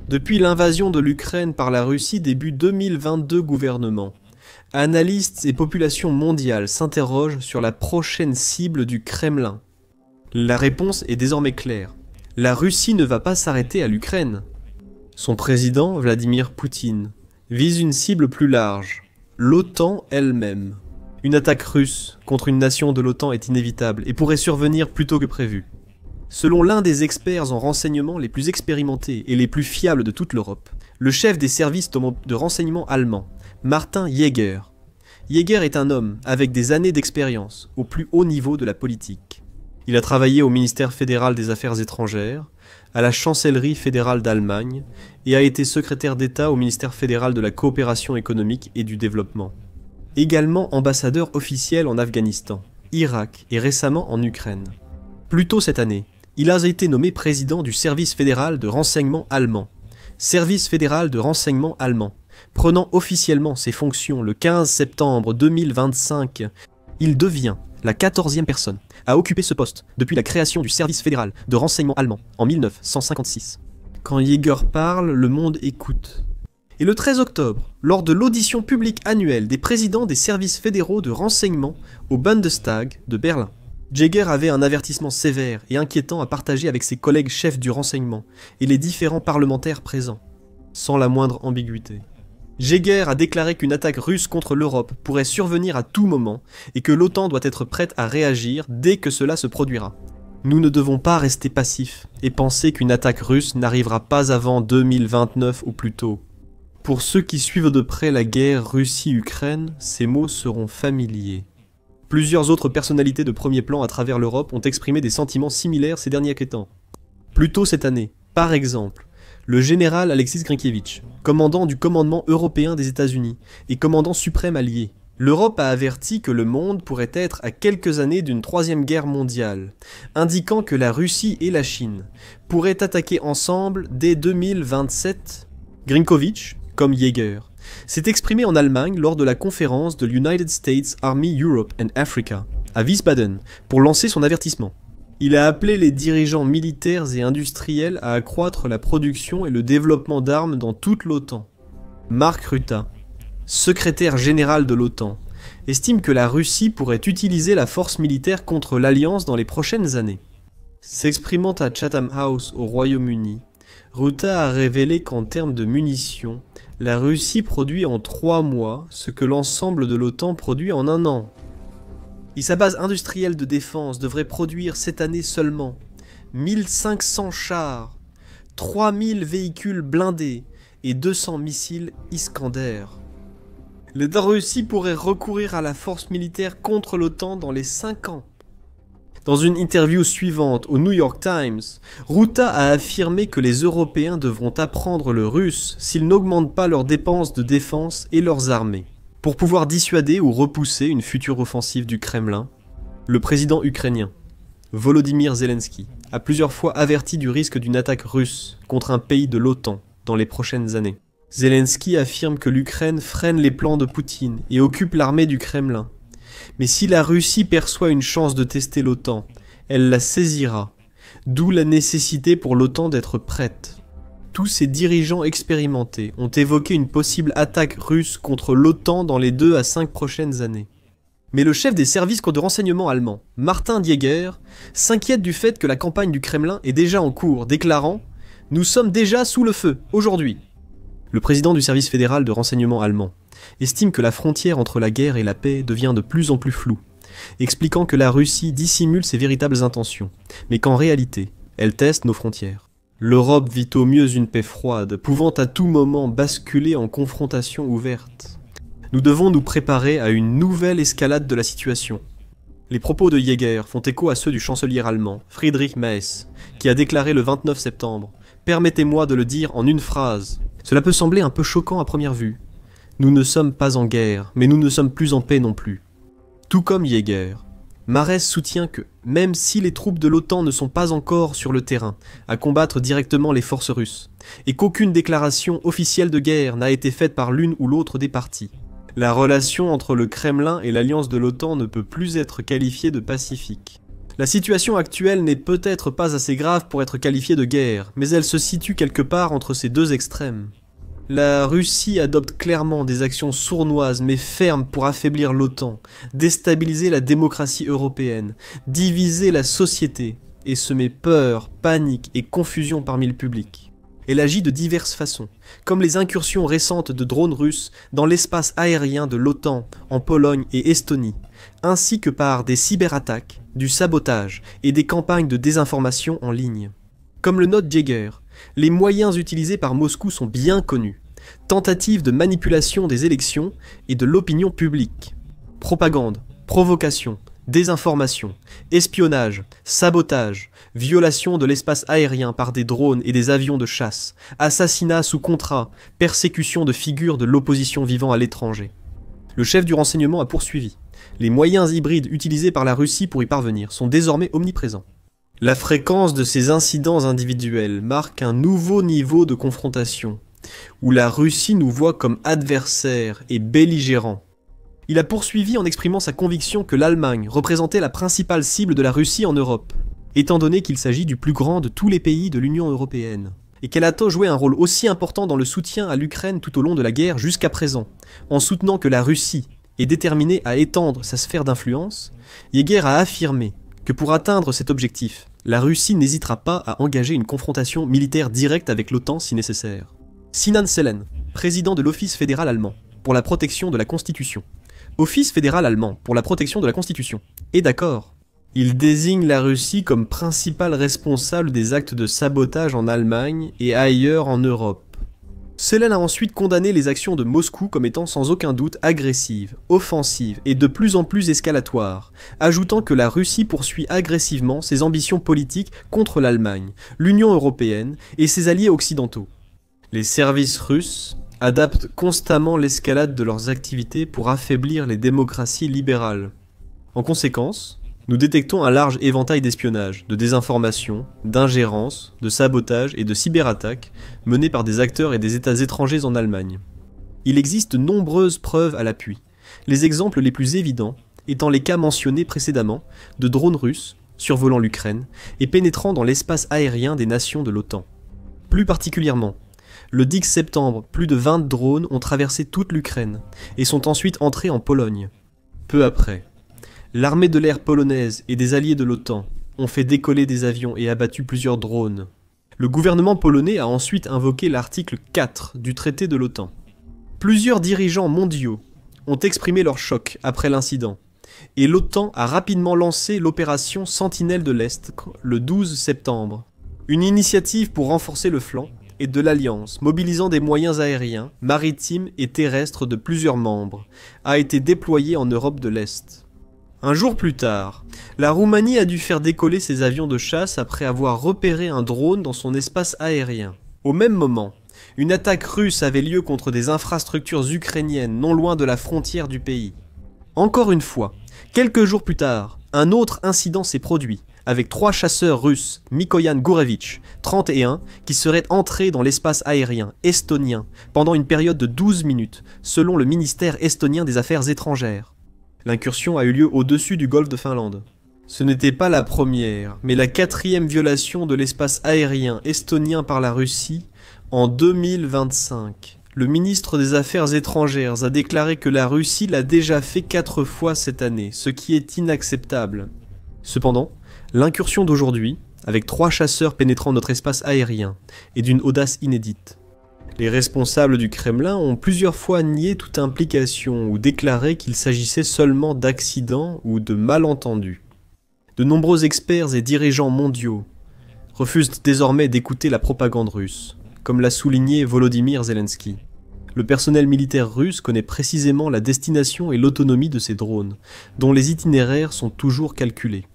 Depuis l'invasion de l'Ukraine par la Russie début 2022 gouvernement, analystes et populations mondiales s'interrogent sur la prochaine cible du Kremlin. La réponse est désormais claire. La Russie ne va pas s'arrêter à l'Ukraine. Son président, Vladimir Poutine, vise une cible plus large, l'OTAN elle-même. Une attaque russe contre une nation de l'OTAN est inévitable et pourrait survenir plus tôt que prévu. Selon l'un des experts en renseignement les plus expérimentés et les plus fiables de toute l'Europe, le chef des services de renseignement allemands, Martin Jäger. Jäger est un homme avec des années d'expérience au plus haut niveau de la politique. Il a travaillé au ministère fédéral des Affaires étrangères, à la chancellerie fédérale d'Allemagne et a été secrétaire d'État au ministère fédéral de la coopération économique et du développement. Également ambassadeur officiel en Afghanistan, Irak et récemment en Ukraine. Plus tôt cette année, il a été nommé président du service fédéral de renseignement allemand. Service fédéral de renseignement allemand. Prenant officiellement ses fonctions le 15 septembre 2025, il devient la 14e personne à occuper ce poste depuis la création du service fédéral de renseignement allemand en 1956. Quand Jäger parle, le monde écoute. Et le 13 octobre, lors de l'audition publique annuelle des présidents des services fédéraux de renseignement au Bundestag de Berlin, Jäger avait un avertissement sévère et inquiétant à partager avec ses collègues chefs du renseignement et les différents parlementaires présents, sans la moindre ambiguïté. Jäger a déclaré qu'une attaque russe contre l'Europe pourrait survenir à tout moment et que l'OTAN doit être prête à réagir dès que cela se produira. Nous ne devons pas rester passifs et penser qu'une attaque russe n'arrivera pas avant 2029 ou plus tôt. Pour ceux qui suivent de près la guerre Russie-Ukraine, ces mots seront familiers. Plusieurs autres personnalités de premier plan à travers l'Europe ont exprimé des sentiments similaires ces derniers temps. Plus tôt cette année, par exemple, le général Alexis Grinkiewicz, commandant du commandement européen des États-Unis et commandant suprême allié. L'Europe a averti que le monde pourrait être à quelques années d'une troisième guerre mondiale, indiquant que la Russie et la Chine pourraient attaquer ensemble dès 2027. Grinkiewicz, comme Jäger, s'est exprimé en Allemagne lors de la conférence de l'United States Army Europe and Africa, à Wiesbaden, pour lancer son avertissement. Il a appelé les dirigeants militaires et industriels à accroître la production et le développement d'armes dans toute l'OTAN. Mark Rutte, secrétaire général de l'OTAN, estime que la Russie pourrait utiliser la force militaire contre l'Alliance dans les prochaines années. S'exprimant à Chatham House au Royaume-Uni, Rutte a révélé qu'en termes de munitions, la Russie produit en 3 mois ce que l'ensemble de l'OTAN produit en 1 an. Et sa base industrielle de défense devrait produire cette année seulement 1500 chars, 3000 véhicules blindés et 200 missiles Iskander. La Russie pourrait recourir à la force militaire contre l'OTAN dans les 5 ans. Dans une interview suivante au New York Times, Rutte a affirmé que les Européens devront apprendre le russe s'ils n'augmentent pas leurs dépenses de défense et leurs armées. Pour pouvoir dissuader ou repousser une future offensive du Kremlin, le président ukrainien, Volodymyr Zelensky, a plusieurs fois averti du risque d'une attaque russe contre un pays de l'OTAN dans les prochaines années. Zelensky affirme que l'Ukraine freine les plans de Poutine et occupe l'armée du Kremlin. Mais si la Russie perçoit une chance de tester l'OTAN, elle la saisira, d'où la nécessité pour l'OTAN d'être prête. Tous ces dirigeants expérimentés ont évoqué une possible attaque russe contre l'OTAN dans les 2 à 5 prochaines années. Mais le chef des services de renseignement allemands, Martin Jäger, s'inquiète du fait que la campagne du Kremlin est déjà en cours, déclarant « Nous sommes déjà sous le feu, aujourd'hui ». Le président du service fédéral de renseignement allemand estime que la frontière entre la guerre et la paix devient de plus en plus floue, expliquant que la Russie dissimule ses véritables intentions, mais qu'en réalité, elle teste nos frontières. L'Europe vit au mieux une paix froide, pouvant à tout moment basculer en confrontation ouverte. Nous devons nous préparer à une nouvelle escalade de la situation. Les propos de Jäger font écho à ceux du chancelier allemand, Friedrich Merz, qui a déclaré le 29 septembre « Permettez-moi de le dire en une phrase. Cela peut sembler un peu choquant à première vue. Nous ne sommes pas en guerre, mais nous ne sommes plus en paix non plus. » Tout comme Jäger, Merz soutient que, même si les troupes de l'OTAN ne sont pas encore sur le terrain à combattre directement les forces russes, et qu'aucune déclaration officielle de guerre n'a été faite par l'une ou l'autre des parties, la relation entre le Kremlin et l'alliance de l'OTAN ne peut plus être qualifiée de pacifique. La situation actuelle n'est peut-être pas assez grave pour être qualifiée de guerre, mais elle se situe quelque part entre ces deux extrêmes. La Russie adopte clairement des actions sournoises mais fermes pour affaiblir l'OTAN, déstabiliser la démocratie européenne, diviser la société et semer peur, panique et confusion parmi le public. Elle agit de diverses façons, comme les incursions récentes de drones russes dans l'espace aérien de l'OTAN en Pologne et Estonie, ainsi que par des cyberattaques, du sabotage et des campagnes de désinformation en ligne. Comme le note Jäger, les moyens utilisés par Moscou sont bien connus. Tentative de manipulation des élections et de l'opinion publique. Propagande, provocation, désinformation, espionnage, sabotage, violation de l'espace aérien par des drones et des avions de chasse, assassinat sous contrat, persécution de figures de l'opposition vivant à l'étranger. Le chef du renseignement a poursuivi. Les moyens hybrides utilisés par la Russie pour y parvenir sont désormais omniprésents. La fréquence de ces incidents individuels marque un nouveau niveau de confrontation, où la Russie nous voit comme adversaires et belligérants. Il a poursuivi en exprimant sa conviction que l'Allemagne représentait la principale cible de la Russie en Europe, étant donné qu'il s'agit du plus grand de tous les pays de l'Union européenne, et qu'elle a joué un rôle aussi important dans le soutien à l'Ukraine tout au long de la guerre jusqu'à présent, en soutenant que la Russie est déterminée à étendre sa sphère d'influence. Jäger a affirmé que pour atteindre cet objectif, la Russie n'hésitera pas à engager une confrontation militaire directe avec l'OTAN si nécessaire. Sinan Selen, président de l'Office fédéral allemand pour la protection de la Constitution. Office fédéral allemand pour la protection de la Constitution. Et d'accord. Il désigne la Russie comme principal responsable des actes de sabotage en Allemagne et ailleurs en Europe. Selen a ensuite condamné les actions de Moscou comme étant sans aucun doute agressives, offensives et de plus en plus escalatoires, ajoutant que la Russie poursuit agressivement ses ambitions politiques contre l'Allemagne, l'Union européenne et ses alliés occidentaux. Les services russes adaptent constamment l'escalade de leurs activités pour affaiblir les démocraties libérales. En conséquence, nous détectons un large éventail d'espionnage, de désinformation, d'ingérence, de sabotage et de cyberattaques menés par des acteurs et des États étrangers en Allemagne. Il existe de nombreuses preuves à l'appui, les exemples les plus évidents étant les cas mentionnés précédemment de drones russes survolant l'Ukraine et pénétrant dans l'espace aérien des nations de l'OTAN. Plus particulièrement, le 10 septembre, plus de 20 drones ont traversé toute l'Ukraine et sont ensuite entrés en Pologne. Peu après, l'armée de l'air polonaise et des alliés de l'OTAN ont fait décoller des avions et abattu plusieurs drones. Le gouvernement polonais a ensuite invoqué l'article 4 du traité de l'OTAN. Plusieurs dirigeants mondiaux ont exprimé leur choc après l'incident, et l'OTAN a rapidement lancé l'opération Sentinelle de l'Est le 12 septembre, une initiative pour renforcer le flanc et de l'Alliance, mobilisant des moyens aériens, maritimes et terrestres de plusieurs membres, a été déployée en Europe de l'Est. Un jour plus tard, la Roumanie a dû faire décoller ses avions de chasse après avoir repéré un drone dans son espace aérien. Au même moment, une attaque russe avait lieu contre des infrastructures ukrainiennes non loin de la frontière du pays. Encore une fois, quelques jours plus tard, un autre incident s'est produit, avec 3 chasseurs russes, Mikoyan Gourevitch, 31, qui seraient entrés dans l'espace aérien estonien pendant une période de 12 minutes, selon le ministère estonien des Affaires étrangères. L'incursion a eu lieu au-dessus du golfe de Finlande. Ce n'était pas la première, mais la 4e violation de l'espace aérien estonien par la Russie en 2025. Le ministre des Affaires étrangères a déclaré que la Russie l'a déjà fait 4 fois cette année, ce qui est inacceptable. Cependant, l'incursion d'aujourd'hui, avec 3 chasseurs pénétrant notre espace aérien, est d'une audace inédite. Les responsables du Kremlin ont plusieurs fois nié toute implication ou déclaré qu'il s'agissait seulement d'accidents ou de malentendus. De nombreux experts et dirigeants mondiaux refusent désormais d'écouter la propagande russe, comme l'a souligné Volodymyr Zelensky. Le personnel militaire russe connaît précisément la destination et l'autonomie de ces drones, dont les itinéraires sont toujours calculés.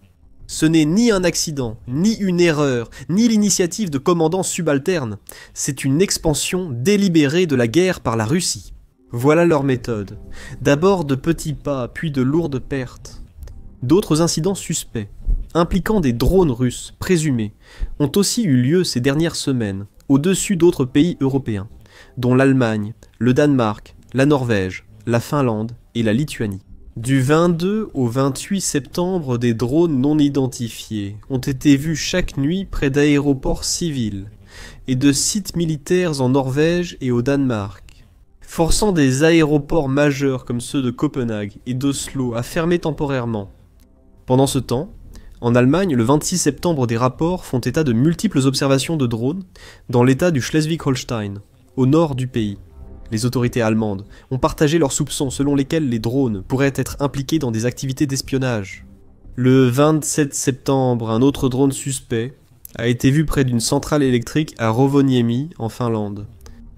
Ce n'est ni un accident, ni une erreur, ni l'initiative de commandants subalternes. C'est une expansion délibérée de la guerre par la Russie. Voilà leur méthode. D'abord de petits pas, puis de lourdes pertes. D'autres incidents suspects, impliquant des drones russes présumés, ont aussi eu lieu ces dernières semaines, au-dessus d'autres pays européens, dont l'Allemagne, le Danemark, la Norvège, la Finlande et la Lituanie. Du 22 au 28 septembre, des drones non identifiés ont été vus chaque nuit près d'aéroports civils et de sites militaires en Norvège et au Danemark, forçant des aéroports majeurs comme ceux de Copenhague et d'Oslo à fermer temporairement. Pendant ce temps, en Allemagne, le 26 septembre, des rapports font état de multiples observations de drones dans l'état du Schleswig-Holstein, au nord du pays. Les autorités allemandes ont partagé leurs soupçons selon lesquels les drones pourraient être impliqués dans des activités d'espionnage. Le 27 septembre, un autre drone suspect a été vu près d'une centrale électrique à Rovaniemi, en Finlande.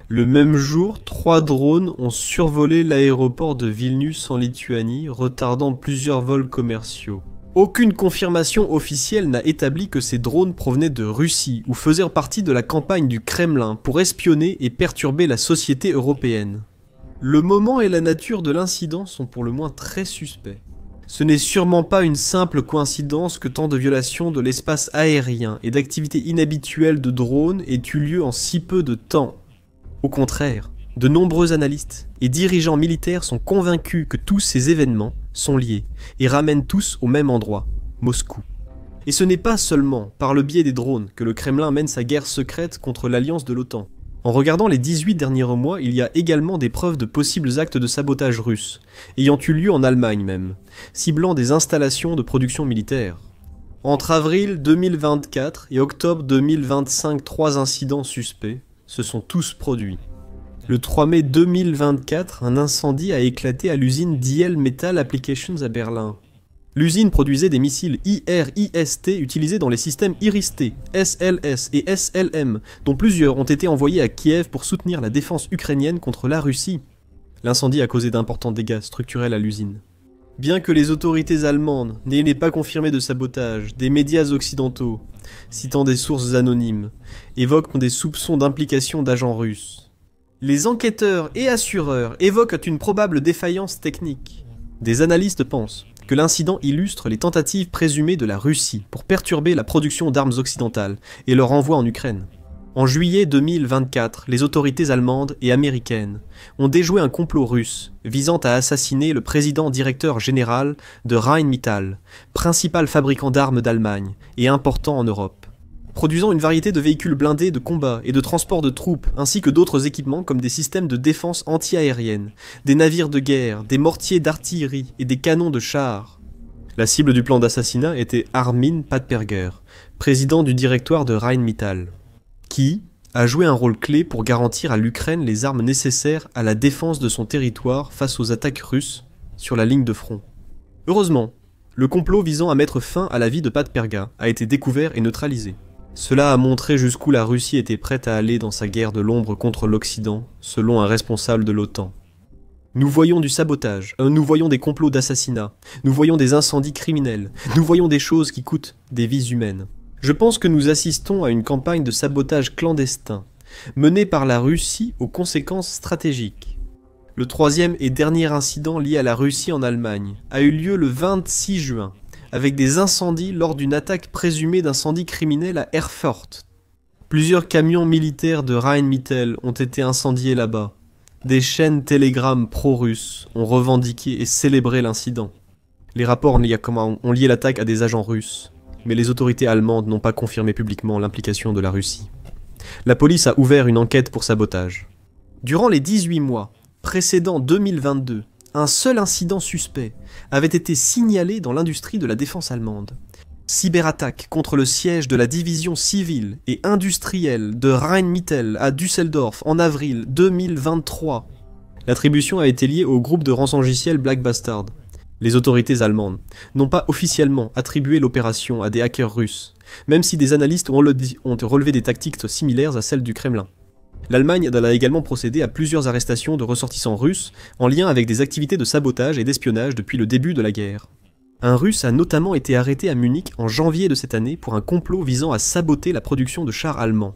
Le même jour, 3 drones ont survolé l'aéroport de Vilnius en Lituanie, retardant plusieurs vols commerciaux. Aucune confirmation officielle n'a établi que ces drones provenaient de Russie ou faisaient partie de la campagne du Kremlin pour espionner et perturber la société européenne. Le moment et la nature de l'incident sont pour le moins très suspects. Ce n'est sûrement pas une simple coïncidence que tant de violations de l'espace aérien et d'activités inhabituelles de drones aient eu lieu en si peu de temps. Au contraire, de nombreux analystes et dirigeants militaires sont convaincus que tous ces événements sont liés et ramènent tous au même endroit, Moscou. Et ce n'est pas seulement par le biais des drones que le Kremlin mène sa guerre secrète contre l'alliance de l'OTAN. En regardant les 18 derniers mois, il y a également des preuves de possibles actes de sabotage russes, ayant eu lieu en Allemagne même, ciblant des installations de production militaire. Entre avril 2024 et octobre 2025, 3 incidents suspects se sont tous produits. Le 3 mai 2024, un incendie a éclaté à l'usine DL Metal Applications à Berlin. L'usine produisait des missiles IRIS-T utilisés dans les systèmes IRIS-T, SLS et SLM, dont plusieurs ont été envoyés à Kiev pour soutenir la défense ukrainienne contre la Russie. L'incendie a causé d'importants dégâts structurels à l'usine. Bien que les autorités allemandes n'aient pas confirmé de sabotage, des médias occidentaux, citant des sources anonymes, évoquent des soupçons d'implication d'agents russes. Les enquêteurs et assureurs évoquent une probable défaillance technique. Des analystes pensent que l'incident illustre les tentatives présumées de la Russie pour perturber la production d'armes occidentales et leur envoi en Ukraine. En juillet 2024, les autorités allemandes et américaines ont déjoué un complot russe visant à assassiner le président directeur général de Rheinmetall, principal fabricant d'armes d'Allemagne et important en Europe, produisant une variété de véhicules blindés de combat et de transport de troupes, ainsi que d'autres équipements comme des systèmes de défense anti-aérienne, des navires de guerre, des mortiers d'artillerie et des canons de chars. La cible du plan d'assassinat était Armin Padperger, président du directoire de Rheinmetall, qui a joué un rôle clé pour garantir à l'Ukraine les armes nécessaires à la défense de son territoire face aux attaques russes sur la ligne de front. Heureusement, le complot visant à mettre fin à la vie de Padperga a été découvert et neutralisé. Cela a montré jusqu'où la Russie était prête à aller dans sa guerre de l'ombre contre l'Occident, selon un responsable de l'OTAN. Nous voyons du sabotage, nous voyons des complots d'assassinat, nous voyons des incendies criminels, nous voyons des choses qui coûtent des vies humaines. Je pense que nous assistons à une campagne de sabotage clandestin, menée par la Russie aux conséquences stratégiques. Le troisième et dernier incident lié à la Russie en Allemagne a eu lieu le 26 juin, avec des incendies lors d'une attaque présumée d'incendie criminel à Erfurt. Plusieurs camions militaires de Rheinmetall ont été incendiés là-bas. Des chaînes Telegram pro-russes ont revendiqué et célébré l'incident. Les rapports ont lié l'attaque à des agents russes, mais les autorités allemandes n'ont pas confirmé publiquement l'implication de la Russie. La police a ouvert une enquête pour sabotage. Durant les 18 mois précédant 2022, un seul incident suspect avait été signalé dans l'industrie de la défense allemande. Cyberattaque contre le siège de la division civile et industrielle de Rheinmetall à Düsseldorf en avril 2023. L'attribution a été liée au groupe de rançongiciel Black Bastard. Les autorités allemandes n'ont pas officiellement attribué l'opération à des hackers russes, même si des analystes ont relevé des tactiques similaires à celles du Kremlin. L'Allemagne a également procédé à plusieurs arrestations de ressortissants russes en lien avec des activités de sabotage et d'espionnage depuis le début de la guerre. Un Russe a notamment été arrêté à Munich en janvier de cette année pour un complot visant à saboter la production de chars allemands.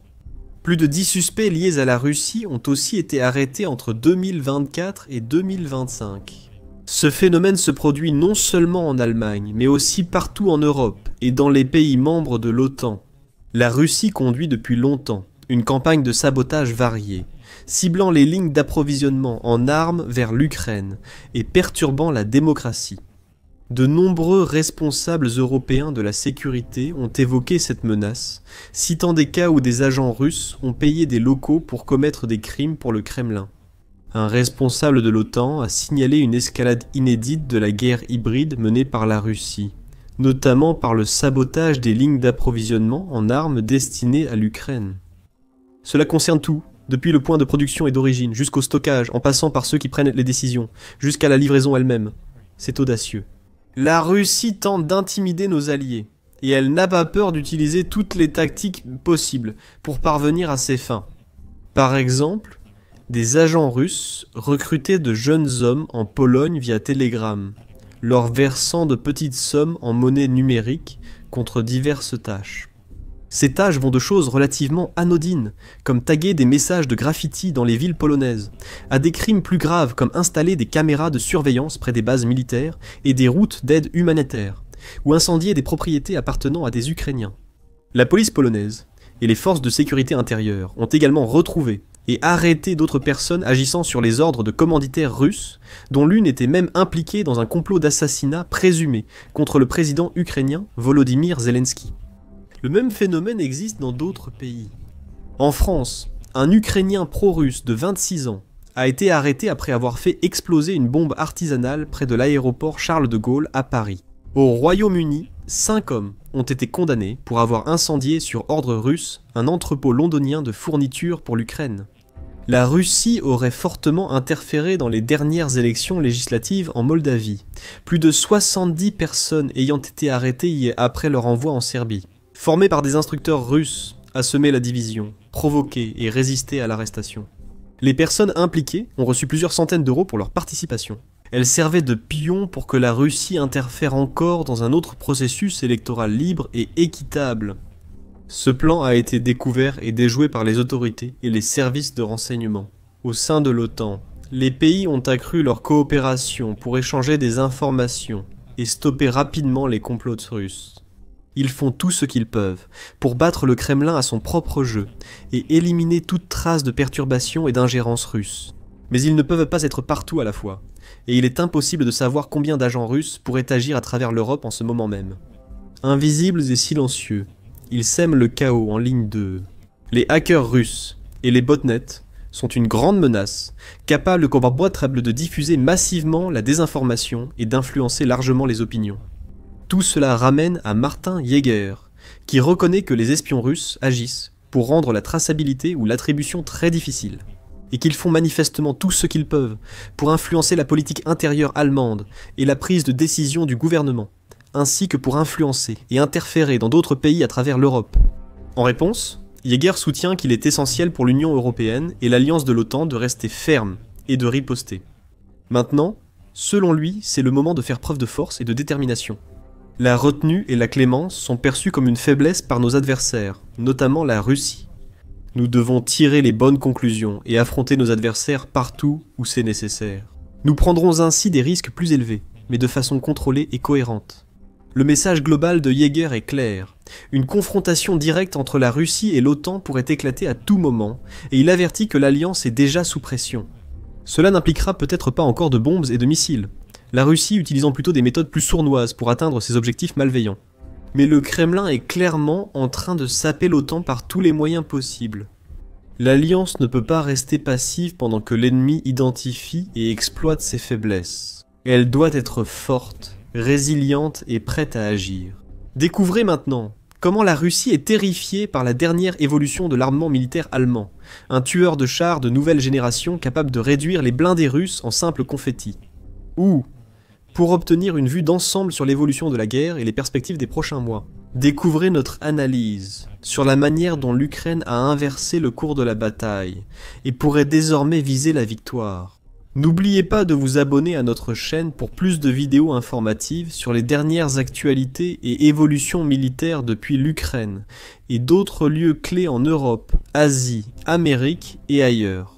Plus de 10 suspects liés à la Russie ont aussi été arrêtés entre 2024 et 2025. Ce phénomène se produit non seulement en Allemagne, mais aussi partout en Europe et dans les pays membres de l'OTAN. La Russie conduit depuis longtemps une campagne de sabotage variée, ciblant les lignes d'approvisionnement en armes vers l'Ukraine et perturbant la démocratie. De nombreux responsables européens de la sécurité ont évoqué cette menace, citant des cas où des agents russes ont payé des locaux pour commettre des crimes pour le Kremlin. Un responsable de l'OTAN a signalé une escalade inédite de la guerre hybride menée par la Russie, notamment par le sabotage des lignes d'approvisionnement en armes destinées à l'Ukraine. Cela concerne tout, depuis le point de production et d'origine, jusqu'au stockage, en passant par ceux qui prennent les décisions, jusqu'à la livraison elle-même. C'est audacieux. La Russie tente d'intimider nos alliés, et elle n'a pas peur d'utiliser toutes les tactiques possibles pour parvenir à ses fins. Par exemple, des agents russes recrutaient de jeunes hommes en Pologne via Telegram, leur versant de petites sommes en monnaie numérique contre diverses tâches. Ces tâches vont de choses relativement anodines, comme taguer des messages de graffiti dans les villes polonaises, à des crimes plus graves comme installer des caméras de surveillance près des bases militaires et des routes d'aide humanitaire, ou incendier des propriétés appartenant à des Ukrainiens. La police polonaise et les forces de sécurité intérieure ont également retrouvé et arrêté d'autres personnes agissant sur les ordres de commanditaires russes, dont l'une était même impliquée dans un complot d'assassinat présumé contre le président ukrainien Volodymyr Zelensky. Le même phénomène existe dans d'autres pays. En France, un Ukrainien pro-russe de 26 ans a été arrêté après avoir fait exploser une bombe artisanale près de l'aéroport Charles de Gaulle à Paris. Au Royaume-Uni, 5 hommes ont été condamnés pour avoir incendié sur ordre russe un entrepôt londonien de fournitures pour l'Ukraine. La Russie aurait fortement interféré dans les dernières élections législatives en Moldavie, plus de 70 personnes ayant été arrêtées après leur envoi en Serbie. Formés par des instructeurs russes à semer la division, provoquer et résister à l'arrestation. Les personnes impliquées ont reçu plusieurs centaines d'euros pour leur participation. Elles servaient de pions pour que la Russie interfère encore dans un autre processus électoral libre et équitable. Ce plan a été découvert et déjoué par les autorités et les services de renseignement. Au sein de l'OTAN, les pays ont accru leur coopération pour échanger des informations et stopper rapidement les complots russes. Ils font tout ce qu'ils peuvent pour battre le Kremlin à son propre jeu et éliminer toute trace de perturbation et d'ingérence russe. Mais ils ne peuvent pas être partout à la fois, et il est impossible de savoir combien d'agents russes pourraient agir à travers l'Europe en ce moment même. Invisibles et silencieux, ils sèment le chaos en ligne d'eux. Les hackers russes et les botnets sont une grande menace, capables de diffuser massivement la désinformation et d'influencer largement les opinions. Tout cela ramène à Martin Jaeger, qui reconnaît que les espions russes agissent pour rendre la traçabilité ou l'attribution très difficile, et qu'ils font manifestement tout ce qu'ils peuvent pour influencer la politique intérieure allemande et la prise de décision du gouvernement, ainsi que pour influencer et interférer dans d'autres pays à travers l'Europe. En réponse, Jaeger soutient qu'il est essentiel pour l'Union européenne et l'alliance de l'OTAN de rester ferme et de riposter. Maintenant, selon lui, c'est le moment de faire preuve de force et de détermination. La retenue et la clémence sont perçues comme une faiblesse par nos adversaires, notamment la Russie. Nous devons tirer les bonnes conclusions et affronter nos adversaires partout où c'est nécessaire. Nous prendrons ainsi des risques plus élevés, mais de façon contrôlée et cohérente. Le message global de Jaeger est clair. Une confrontation directe entre la Russie et l'OTAN pourrait éclater à tout moment, et il avertit que l'alliance est déjà sous pression. Cela n'impliquera peut-être pas encore de bombes et de missiles, la Russie utilisant plutôt des méthodes plus sournoises pour atteindre ses objectifs malveillants. Mais le Kremlin est clairement en train de saper l'OTAN par tous les moyens possibles. L'Alliance ne peut pas rester passive pendant que l'ennemi identifie et exploite ses faiblesses. Elle doit être forte, résiliente et prête à agir. Découvrez maintenant comment la Russie est terrifiée par la dernière évolution de l'armement militaire allemand, un tueur de chars de nouvelle génération capable de réduire les blindés russes en simples confettis. Ou pour obtenir une vue d'ensemble sur l'évolution de la guerre et les perspectives des prochains mois. Découvrez notre analyse sur la manière dont l'Ukraine a inversé le cours de la bataille et pourrait désormais viser la victoire. N'oubliez pas de vous abonner à notre chaîne pour plus de vidéos informatives sur les dernières actualités et évolutions militaires depuis l'Ukraine et d'autres lieux clés en Europe, Asie, Amérique et ailleurs.